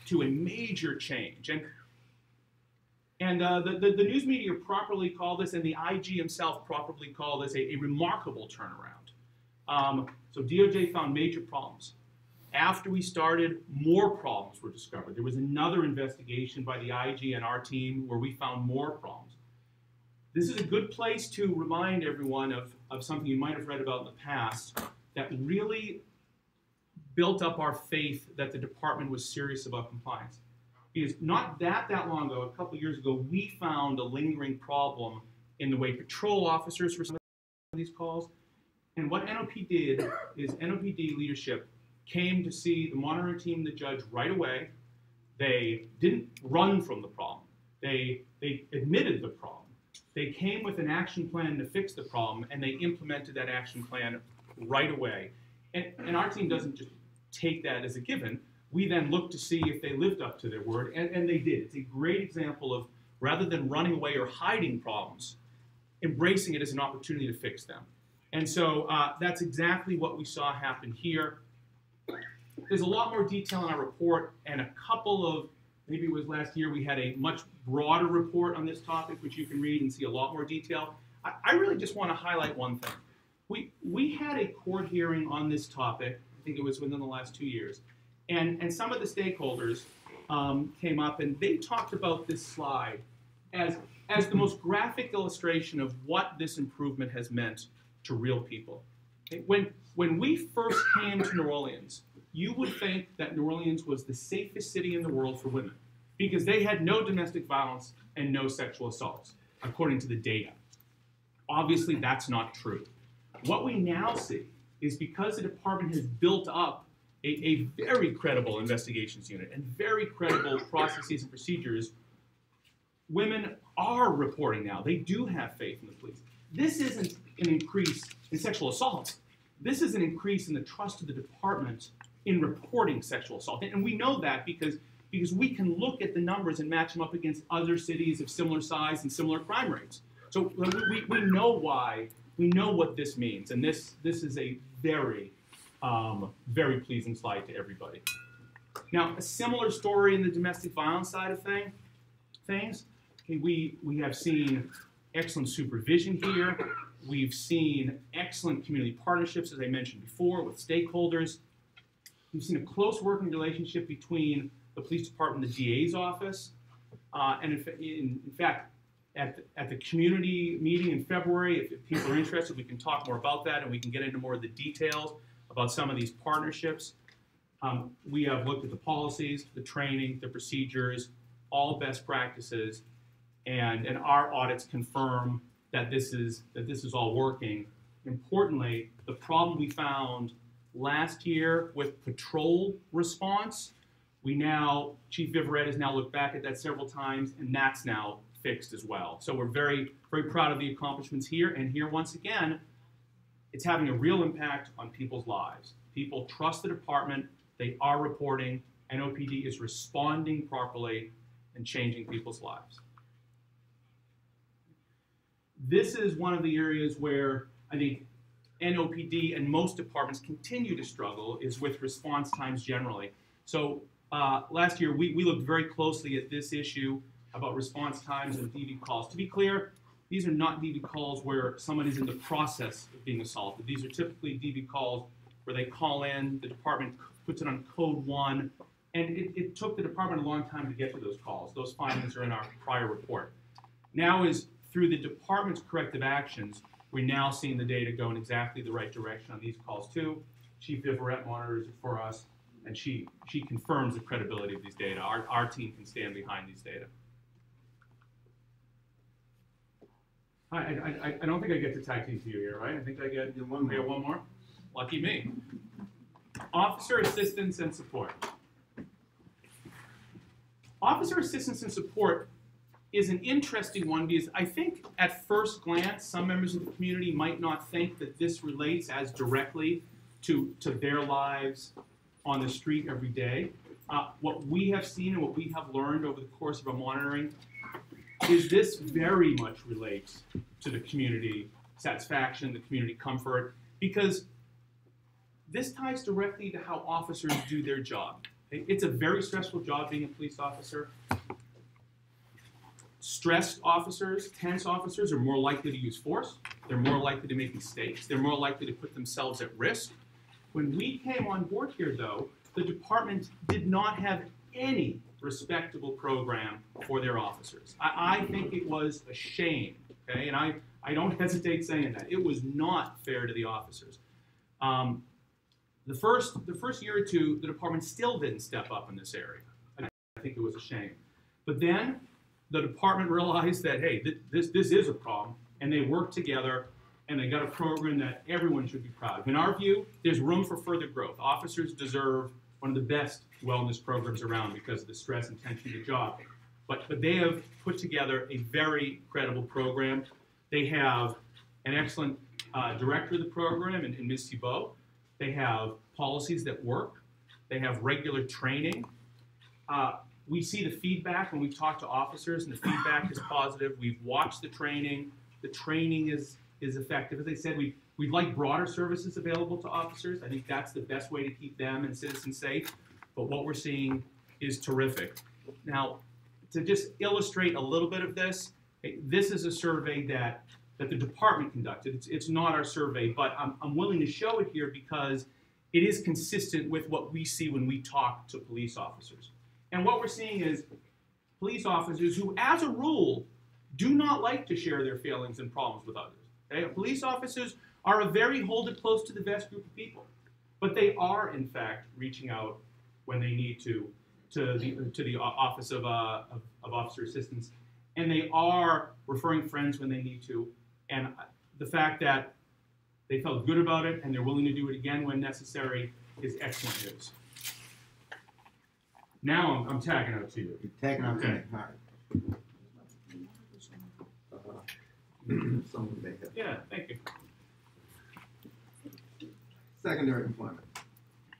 to a major change. And the news media properly called this, and the IG himself properly called this a remarkable turnaround. So DOJ found major problems. After we started, more problems were discovered. There was another investigation by the IG and our team where we found more problems. This is a good place to remind everyone of something you might have read about in the past that really built up our faith that the department was serious about compliance. Because not that long ago, a couple of years ago, we found a lingering problem in the way patrol officers responded to these calls. And what NOPD did is NOPD leadership came to see the monitoring team and the judge right away. They didn't run from the problem. They admitted the problem. They came with an action plan to fix the problem, and they implemented that action plan right away. And our team doesn't just take that as a given. We then look to see if they lived up to their word, and they did. It's a great example of, rather than running away or hiding problems, embracing it as an opportunity to fix them. And so that's exactly what we saw happen here. There's a lot more detail in our report, and a couple of, maybe it was last year, we had a much broader report on this topic, which you can read and see a lot more detail. I really just want to highlight one thing. We had a court hearing on this topic, I think it was within the last 2 years, and some of the stakeholders came up and they talked about this slide as the most graphic illustration of what this improvement has meant to real people. When we first came to New Orleans, you would think that New Orleans was the safest city in the world for women because they had no domestic violence and no sexual assaults, according to the data. Obviously, that's not true. What we now see is because the department has built up a very credible investigations unit and very credible processes and procedures, women are reporting now. They do have faith in the police. This isn't an increase in sexual assault. This is an increase in the trust of the department in reporting sexual assault. And we know that because we can look at the numbers and match them up against other cities of similar size and similar crime rates. So we know why, we know what this means. And this is a very, very pleasing slide to everybody. Now, a similar story in the domestic violence side of things. Okay, we have seen excellent supervision here. We've seen excellent community partnerships, as I mentioned before, with stakeholders. We've seen a close working relationship between the police department and the DA's office. And in fact, at the community meeting in February, if people are interested, we can talk more about that and we can get into more of the details about some of these partnerships. We have looked at the policies, the training, the procedures, all best practices, and our audits confirm that this is all working. Importantly, the problem we found last year with patrol response, Chief Viverette has now looked back at that several times, and that's now fixed as well. So we're very, very proud of the accomplishments here, and here once again, it's having a real impact on people's lives. People trust the department, they are reporting, NOPD is responding properly and changing people's lives. This is one of the areas where I think NOPD and most departments continue to struggle is with response times generally. So last year, we looked very closely at this issue about response times and DV calls. To be clear, these are not DV calls where someone is in the process of being assaulted. These are typically DV calls where they call in, the department puts it on code 1, and it took the department a long time to get to those calls. Those findings are in our prior report. Now through the department's corrective actions, we're now seeing the data go in exactly the right direction on these calls too. Chief Viverette monitors it for us, and she confirms the credibility of these data. Our team can stand behind these data. I don't think I get to tag team to you here, right? I think I get one more. Lucky me. Officer assistance and support. Officer assistance and support is an interesting one because I think at first glance, some members of the community might not think that this relates as directly to their lives on the street every day. What we have seen and what we have learned over the course of our monitoring is this very much relates to the community satisfaction, the community comfort, because this ties directly to how officers do their job. It's a very stressful job being a police officer. Stressed officers, tense officers are more likely to use force. They're more likely to make mistakes. They're more likely to put themselves at risk. When we came on board here, though, the department did not have any respectable program for their officers. I think it was a shame, okay? And I don't hesitate saying that. It was not fair to the officers. The first year or two, the department still didn't step up in this area. I think it was a shame. But then the department realized that, hey, this is a problem, and they worked together, and they got a program that everyone should be proud of. In our view, there's room for further growth. Officers deserve one of the best wellness programs around because of the stress and tension of the job. But they have put together a very credible program. They have an excellent director of the program in Ms. Thibault. They have policies that work. They have regular training. We see the feedback when we talk to officers, and the feedback is positive. We've watched the training. The training is effective. As I said, we'd like broader services available to officers. I think that's the best way to keep them and citizens safe. But what we're seeing is terrific. Now, to just illustrate a little bit of this, this is a survey that the department conducted. It's not our survey, but I'm willing to show it here because it is consistent with what we see when we talk to police officers. And what we're seeing is police officers who, as a rule, do not like to share their feelings and problems with others. Okay? Police officers are a very hold it close to the vest group of people, but they are, in fact, reaching out when they need to the Office of Officer Assistance, and they are referring friends when they need to. And the fact that they felt good about it and they're willing to do it again when necessary is excellent news. Now I'm tagging out to you. You're tagging out to me. All right. Someone may have. Yeah, thank you. Secondary employment.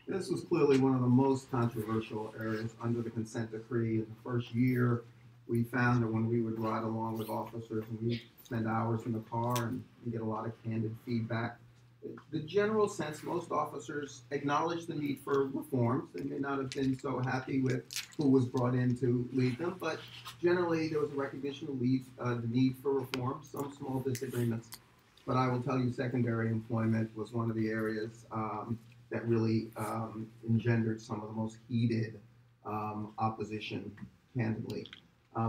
This was clearly one of the most controversial areas under the consent decree. In the first year, we found that when we would ride along with officers and we spend hours in the car and get a lot of candid feedback, the general sense, most officers acknowledge the need for reforms. They may not have been so happy with who was brought in to lead them, but generally there was a recognition of the need for reform, some small disagreements. But I will tell you, secondary employment was one of the areas that really engendered some of the most heated opposition, candidly.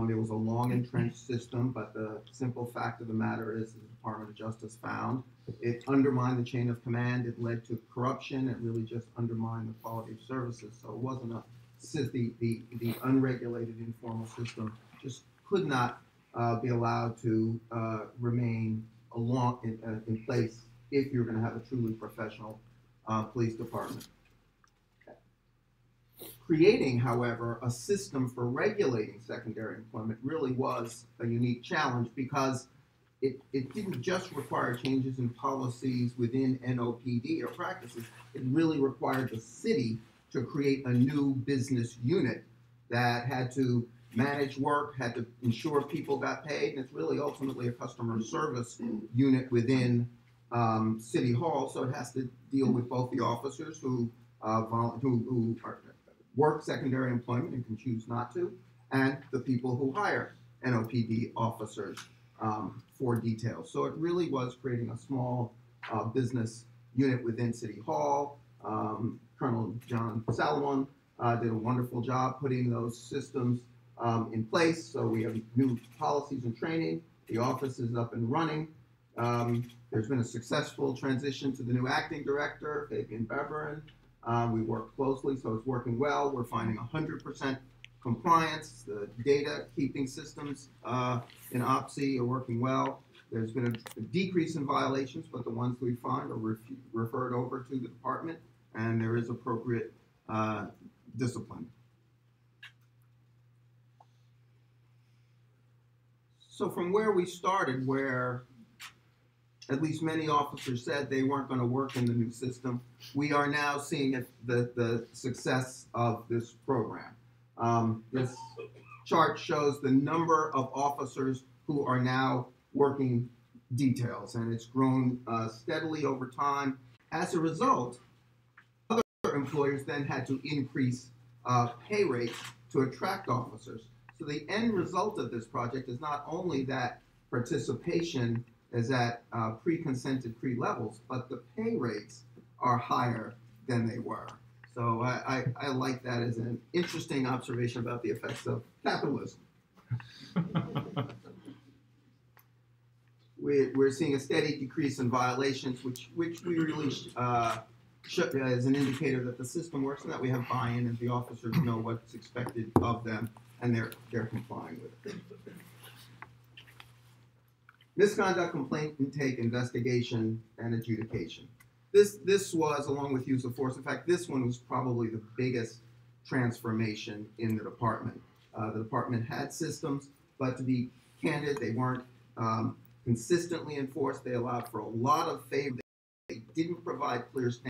It was a long entrenched system, but the simple fact of the matter is the Department of Justice found it undermined the chain of command. It led to corruption. It really just undermined the quality of services. So it wasn't the unregulated informal system just could not be allowed to remain in place if you're going to have a truly professional police department. Creating, however, a system for regulating secondary employment really was a unique challenge because it didn't just require changes in policies within NOPD or practices. It really required the city to create a new business unit that had to manage work, had to ensure people got paid, and it's really ultimately a customer service unit within City Hall. So it has to deal with both the officers who work secondary employment and can choose not to, and the people who hire NOPD officers for details. So it really was creating a small business unit within City Hall. Colonel John Salomon did a wonderful job putting those systems in place. So we have new policies and training. The office is up and running. There's been a successful transition to the new acting director, Fabian Beverin. We work closely, so it's working well. We're finding 100% compliance. The data keeping systems in OPSI are working well. There's been a decrease in violations, but the ones we find are referred over to the department, and there is appropriate discipline. So from where we started, where at least many officers said they weren't going to work in the new system. We are now seeing the success of this program. This chart shows the number of officers who are now working details, and it's grown steadily over time. As a result, other employers then had to increase pay rates to attract officers. So the end result of this project is not only that participation is at pre-consent decree levels, but the pay rates are higher than they were. So I like that as an interesting observation about the effects of capitalism. We're seeing a steady decrease in violations, which we really as an indicator that the system works and that we have buy-in and the officers know what's expected of them and they're complying with it. Misconduct, complaint intake, investigation, and adjudication. This was, along with use of force, in fact, this one was probably the biggest transformation in the department. The department had systems, but to be candid, they weren't consistently enforced. They allowed for a lot of favor. They didn't provide clear standards.